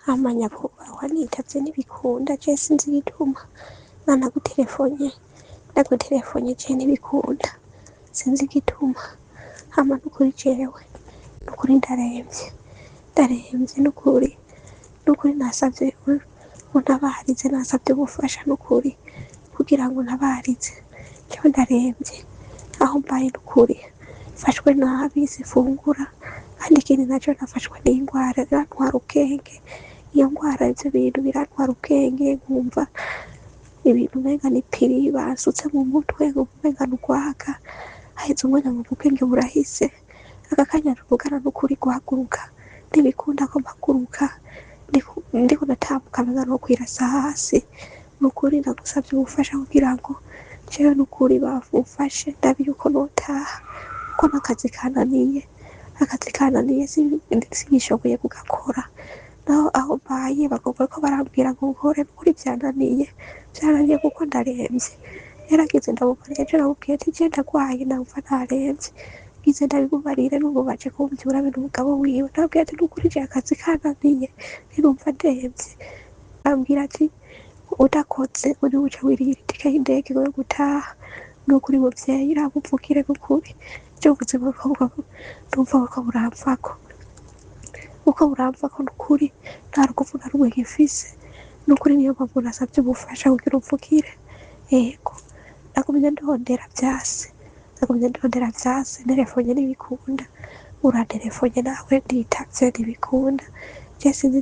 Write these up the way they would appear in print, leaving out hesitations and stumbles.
hama nyakubahwa nitavye ntibikunda je sinzi igituma nanagutelefone ndagutelefone je ntibikunda sinzi igituma hama nukuri jewe nukuri ndaremvye nukuri nasavye untabarize nasavye ubufasha nukuri kugira ngo untabarize jewe ndaremvye aho mbaye nukuri mfashwe nabi sifungura kandi ikindi naco nafashwe n'ingwara irantwara ubwenge iyo ngwara ivyo bintu birantwara ubwenge nkumva ibintu umenga n'ipiri bansutse mu mutwe umenga n'ugwaga haheze umwanya mu ubwenge burahise aka kanya tuvugana n'ukuri guhaguruka ntibikunda ko mpaguruka ndiko ndatambuka menga nokwirasa hasi nukuri ndagusavye ubufasha kugira ngo jewe nukuri bamfashe ndabe yuko notaha ko n'akazi kananiye sigishoboye kugakora naho aho mbaye bagomba ko barambwira ngo nkore nukuri vyananiye kuko ndaremvye yaragize ndamubariye ejo namubwiye ati je ndagwaye namva naremvye ngize ndabigumarire n'ubu baje kumvyura be n'umugabo wiwe ndababwira ati nukuri je akazi kananiye ntirumva ndemvye ambwira ati udakoze uri buca wirira itike y'indege yo gutaha nukuri muvyeyi ramuvukire nukuri je ubuzima ndumva uko buramvako nukuri nta rukuvu na rumwe ngifise nukuri niyo mpamvu nasavye ubufasha kugira umvugire yego nagumye ndondera vyase telefone ntibikunda urantelefone nawe nditavye ntibikunda je sinzi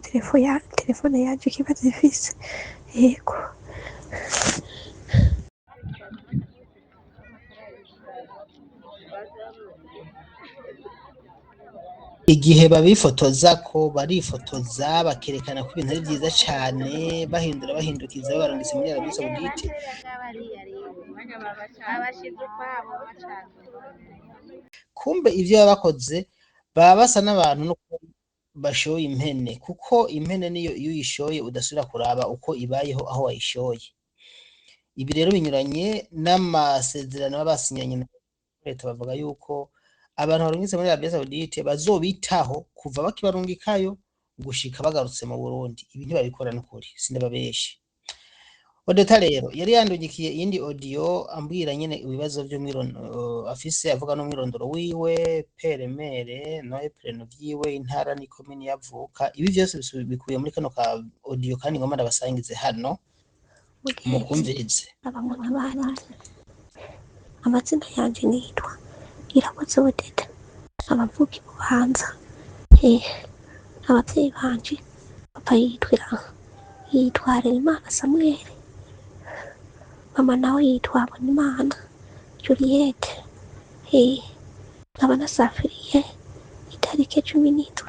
telefone yanje ikibazo ifise yego igihe babifotozako barifotoza bakerekana ko ibintu ari vyiza cane bahindukiza babarungitse muri Arabie Saoudite kumbe ivyo baba bakoze baba basa n'abantu no bashoye impene kuko impene niyo iyo uyishoye udasubira kuraba uko ibayeho aho wayishoye. Ibi rero binyuranye n'amasezerano baba basinyanye na leta bavuga yuko abantu barungitse muri Arabie Saoudite bazobitaho kuva bakibarungikayo gushika bagarutse mu Burundi. Ibi ntibabikora n'ukuri sindababeshe. Odeta rero yari yandungikiye iyindi audio ambwira nyene ibibazo vyo afise avuga no mwirondoro wiwe peremere no preno vyiwe intara ni komini yavuka. Ibi vyose bikuye muri kano ka audio kandi ngoma ndabasangize hano mukumvirize. Amazina yanje nitwa Irakoze Odeta abavuki Bubanza abavyeyi banje papa yitwa Harerimana Samuel mama nawe yitwa Bonimana Juliette nkaba nasafiriye itariki 17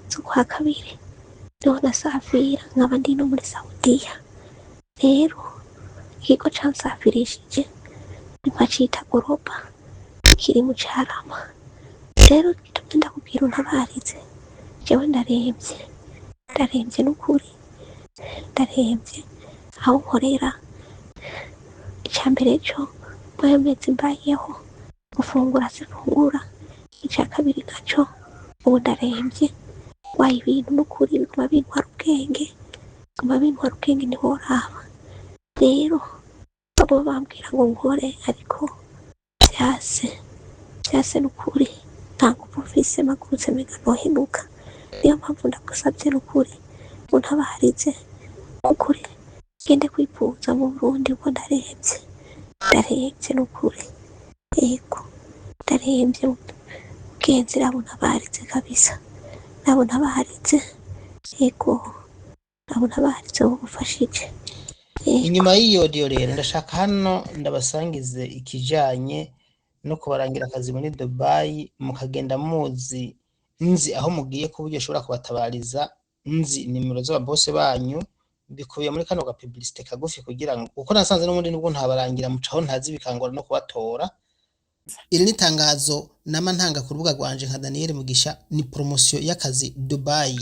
z'ukwa kabiri niho nasafira nkaba ndi no muri Saudiya rero ikigo cansafirishije bacita Goroba kiri mu Carama rero tugenda kubwira untabarize jewe ndaremvye n'ukuri ndaremvye aho nkorera icambere co mbaye mezi mbayeho gufungura sifungura ica kabiri naco ubu ndaremvye waye ibintu n'ukuri biguma bintwara ubwenge ntiworaba rero abo bambwira ngo nkore ariko vyase n'ukuri nta nguvu mfise magurutse menga nohenuka niyo mpamvu ndagusavye n'ukuri untabarize ukuri gende kwivuza mu Burundi ngo ndaremvye n'ukuri yego ndaremvye mugenzi nabonabarize kabisa nabonabarize yego nabonabarize wogufashije. Inyuma y'iyo audio rero ndashaka hano ndabasangize ikijanye no kubarangira akazi muri Dubai mukagenda nzi aho mugiye ku buryo ushobora kubatabariza nzi nimero z'ababose banyu bikubiye muri kano ga publicité kagufi kugira ngo uko nasanze n'ubundi nubwo ntabarangira mucaho ntazi bikangora no kubatora. Iri ni tangazo nama ntanga ku rubuga rwanje nka Daniel Mugisha ni promotion y'akazi Dubai.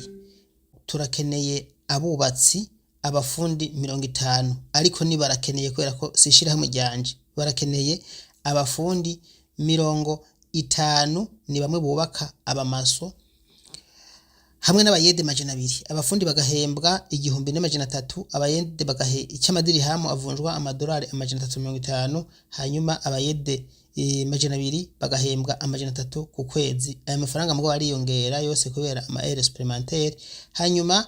Turakeneye abubatsi abafundi 50 ariko ni barakeneye kubera ko sishiraho mu ryanje barakeneye abafundi 50 ni bamwe bubaka abamaso hamwe n'abayede majana 200 abafundi bagahembwa 1300 abayede icyamadirihamu avunjwa amadolari amajana 350 hanyuma abayede majana 200 bagahembwa amajana 3 ku kwezi aya mafaranga mugabo ariyongera yose kubera ama heures supplémentaires hanyuma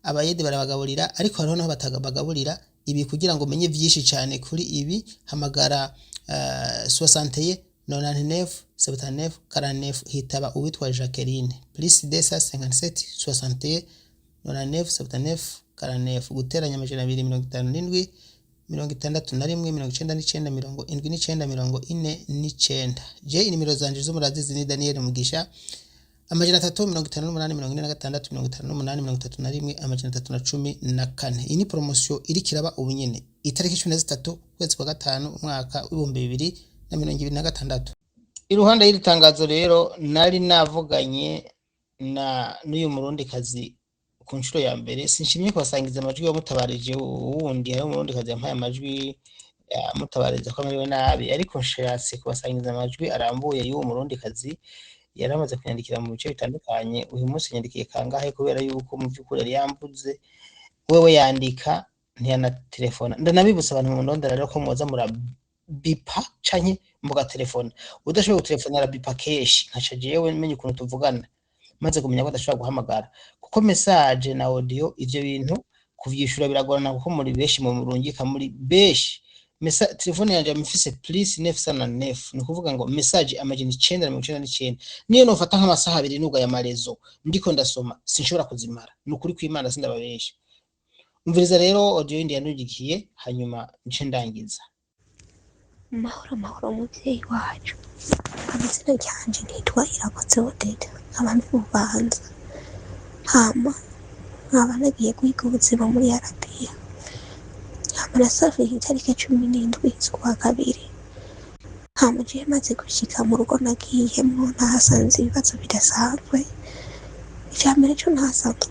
abayede barabagaburira ariko hariho naho batagabagaburira ibi kugira ngo menye byinshi cyane kuri ibi hamagara 61 99 79 49 hitaba uwitwa Jacqueline plus 257 61 99 79 49 guteranya amajana 257 61 je nimero zanje zo murazizi ni Daniel Mugisha amajana 358 amajana 314 iyi ni promotion iri kiraba ubunyene itariki 13 kwezi kwa gatanu umwaka w'2026 iruhande y'iri tangazo rero nari navuganye n'uyu murundi kazi ku nshuro ya mbere sinshimye kubasangiza amajwi yo mutabarije wundi ayo murundi kazi yampaye amajwi mutabarije ko amariwe nabi ariko nshatse kubasangiza amajwi arambuye y'uwo murundi kazi yaramaze kunyandikira mu bice bitandukanye uyu munsi yandikiye kangahe kubera yuko mu byukuri yari yambuze wewe yandika ntiyana telefona ndanabibutsa abantu mu ndondera rero ko muza bipa canke mbuga telefone udashoboye gutelefona bipa keshi nkaca jewe menye ukuntu tuvugana maze kumenya ko adashobora guhamagara kuko message na audio ivyo bintu kuvyishura biragorana kuko muri beshi mu murungika muri beshi telefone yanje amfise plus 909 ni kuvuga ngo message amajana 999 niyo nofata nk'amasaha 2 nuga ya marezo ndiko ndasoma sinshobora kuzimara nukuri kw'Imana sindababesha umviriza rero audio indi yanugikiye hanyuma nce ndangiza mahoro muvyeyi wacu amazina ryanje nitwa Irakoze Odette abantu bubanza hama nkaba nagiye kwiga ubuzima muri Arabia hama nasafiri itariki 17 z'ukwa kabiri hama je maze gushika mu rugo nagiyemwo nahasanze ibibazo bidasanzwe icambere cyo nahasanze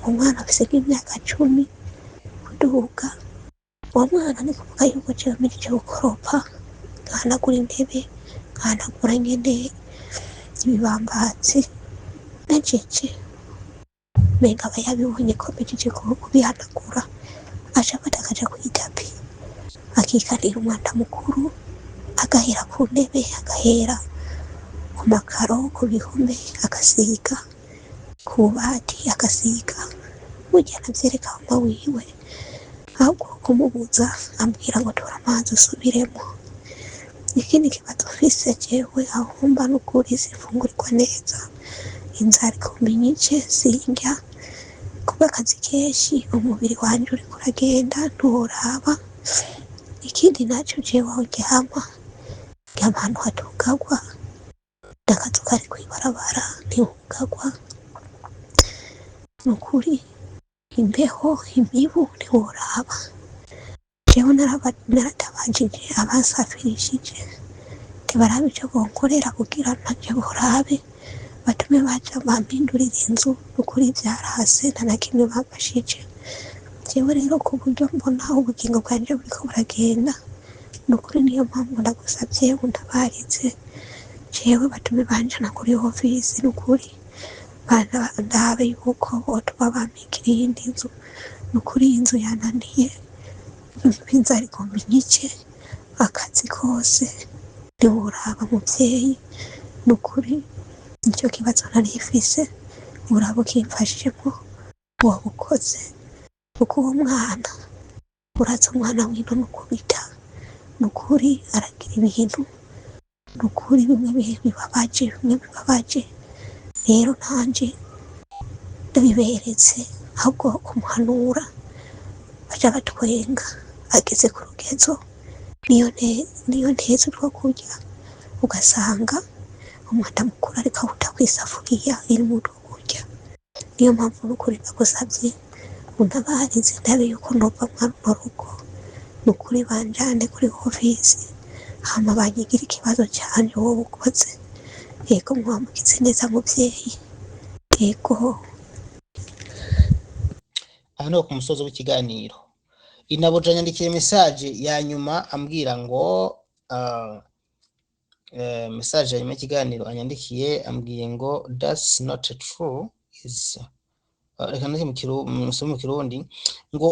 umwana afise nk'imyaka 10 kuduga uwo mwana ni kuvuga yuko cyamirije gukoropa nkanagura intebe nkanagura nyene ibibambatsi najeje menga bayabibonye ko mejeje kubihanagura aca batakaja kwitapi akikarira umwanda mukuru agahera ku ntebe agahera ku makaro ku bihome agasiga ku bati agasiga burya navyereka mama wiwe ahubwo kumubuza ambwira ngo tora amazi usubiremo ikindi kibazo mfise jewe aho mba n'ukuri sifungurirwa neza inzara ikumbinyije sindya kuba akazi kenshi umubiri wanje uriko uragenda nturaba ikindi naco jewe aho ndyama ahantu hatugagwa n'akazu kari kw'ibarabara ntihugagwa nukuri imbeho imibu ntiworaba jewe naratabajije abasafirishije ntibarabe ico bonkorera kugira ntaje borabe batume baja bampindurira inzu nukuri vyarase ntanakimwe bamfashije jewe rero ku buryo mbona ubugingo bwanje buriko buragenda nukuri niyo mpamvu ndagusavye untabarize jewe batume banjana kuri ofisi nukuri ndabe yuko botuba bampikira iyindi nzu nukuri inzu yananiye inzara ikumbinyije akazi kose ntiworaba muvyeyi nukuri nicyo kibazo narifise uraba ukimfashijemo wabukoze kuko uwo mwana uraza umwana wino nukubita nukuri aragira ibintu nukuri bimwe bibabaje rero nanje ndabiberetse ahubwo kumuhanura baja batwenga ageze ku rugezo niyo nteze urwo kurya ugasanga umwanda mukuru ariko awuta kw'isafuriya iri mu rwo kurya niyo mpamvu nukuri ndagusavye untabarize ndabe yuko nova mu rugo nukuri banjane kuri ofisi hama banyigira ikibazo canje wowe ukoze yego mwamugize neza muvyeyi yego hano ku musozo w'ikiganiro inaboja nyandikiye message ya nyuma ambwira ngo message ya nyuma y'ikiganiro anyandikiye ambwiye ngo that's not true reka nake mu Kirundi ngo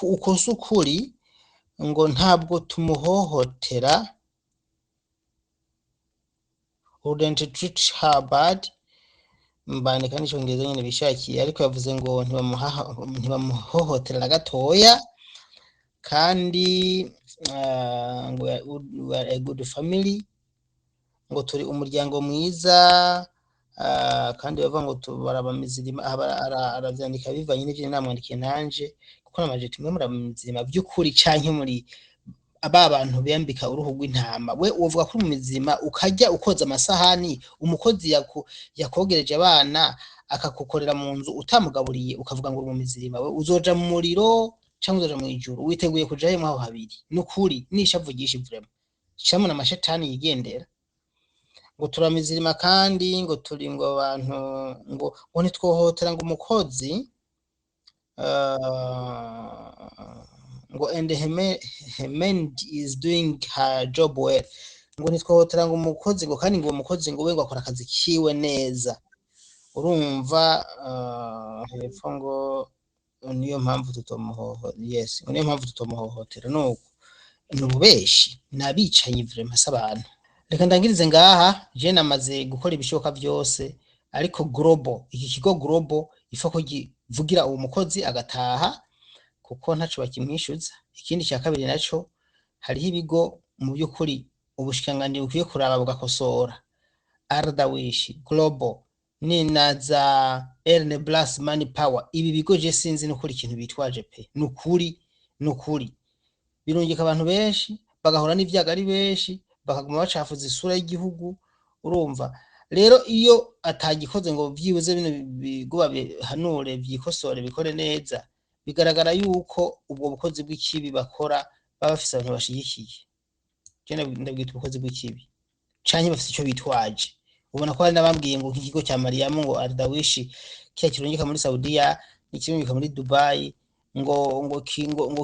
uko sukuri ngo ntabwo tumuhohotera, wouldn't treat her bad, mbandika n'icyongereza nyine bishakiye, ariko yavuze ngo ntibamuhohotera na gatoya, kandi ngo we are a good family, ngo turi umuryango mwiza, kandi bavuga ngo barabamizirima, aravyandika bivanye n'ivyo namwandikiye nanje, kuko namaje tumwe muramizirima by'ukuri canke muri aba bantu bembika uruhu rw'intama. We uvuga ko mu mizima ukajya ukoza amasahani, umukozi yakogereje abana akakukorera mu nzu utamugaburiye, ukavuga ngo uri mu mizirima, we uzoja mu muriro cyangwa uzoja mu ijuru, witeguye kuja he mwaho habiri. Nukuri nishavugisha vraiment camwe na mashetani yigendera, ngo turamizirima kandi ngo turi ngo abantu ngo ntitwohotera ngo umukozi, ngo and Hemend is doing her job well, ngo ntitwohotera ngo umukozi, ngo kandi ngo umukozi ngo we ngo akora akazi kiwe neza. Urumva hepfo ngo niyo mpamvu tutomuhohotera, nuko nubeshi nabicanyi vraiment s'abantu. Reka ndangirize ngaha, je namaze gukora ibishoboka byose, ariko global, iki kigo global ifa ko givugira uwo mukozi agataha, kuko ntaco bakimwishuza. Ikindi cya kabiri naco, hariho ibigo mu by'ukuri ubushikiranganji bukwiye kuraba bugakosora, Ardawish Global ni naza Erne Blast Money Power, ibi bigo je sinzi nukuri ikintu bitwaje pe, nukuri birungika abantu benshi bagahora n'ivyaga ari benshi, bakaguma bacafuza isura y'igihugu. Urumva rero iyo atagikoze ngo vyibuze bino bigo babihanure vyikosore bikore neza, bigaragara yuko ubwo bukozi bw'ikibi bakora baba bafise abantu bashigikiye. Je ndabwita ubukozi bw'ikibi canke bafise ico bitwaje. Ubona ko hari nabambwiye ngo ikigo cya Mariamu ngo Ardawish kiya kirungika muri Saudiya n'ikirungika muri Dubai, ngo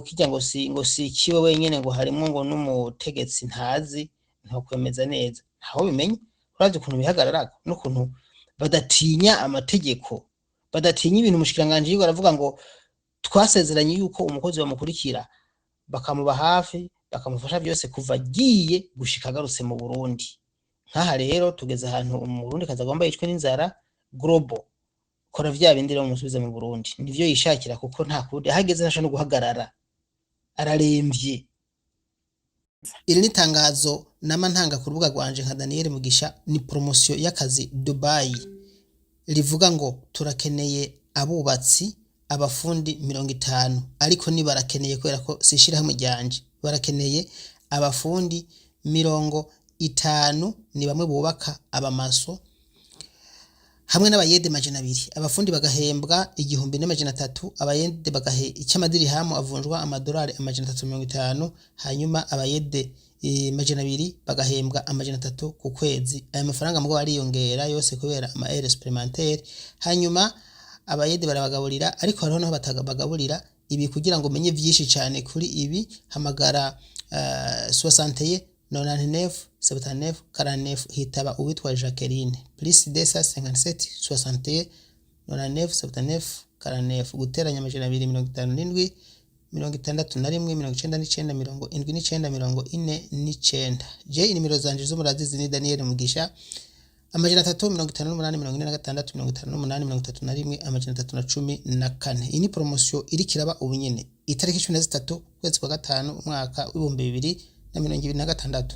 kijya ngo si kiwe wenyene, ngo harimo ngo n'umutegetsi ntazi, nta kwemeza neza, ntaho bimenye. Urazi ukuntu bihagarara n'ukuntu badatinya amategeko, badatinya ibintu umushikiranganje yigo aravuga ngo twasezeranye yuko umukozi bamukurikira bakamuba hafi bakamufasha byose kuva giye gushika garutse mu Burundi. Nkaha rero tugeze ahantu mu Burundi kazagomba yicwe n'inzara, global kora vya bindi rero musubize mu Burundi, nivyo yishakira, kuko nta kundi hageze nasho no guhagarara, araremvye. Iri ni tangazo nama ntanga ku rubuga rwanje nka Daniel Mugisha, ni promotion y'akazi Dubai, rivuga ngo turakeneye abubatsi, abafundi 50, ariko ni barakeneye kubera ko sishira hamwe ryanje, barakeneye abafundi 50, ni bamwe bubaka abamaso, hamwe n'abayede 200. Abafundi bagahembwa 1300, abayede bagahe icyamadiri hamwe avunjwa amadolari 350, hanyuma abayede 200 bagahembwa 300 ku kwezi. Aya mafaranga mugabo ariyongera yose kubera ama heures supplémentaires. Hanyuma abayede barabagaburira, ariko hariho naho batagabagaburira. Ibi kugira ngo menye vyinshi cyane kuri ibi, hamagara 61 99 79 49, hitaba uwitwa Jacqueline, plus 257 61 99 79 49, guteranya 257 61 99 49. Je inimero zanje zo murazizi ni Daniel Mugisha, 358 Iyi ni promotion iri kiraba ubu nyene itariki 13 kwezi kwa gatanu umwaka w'2026.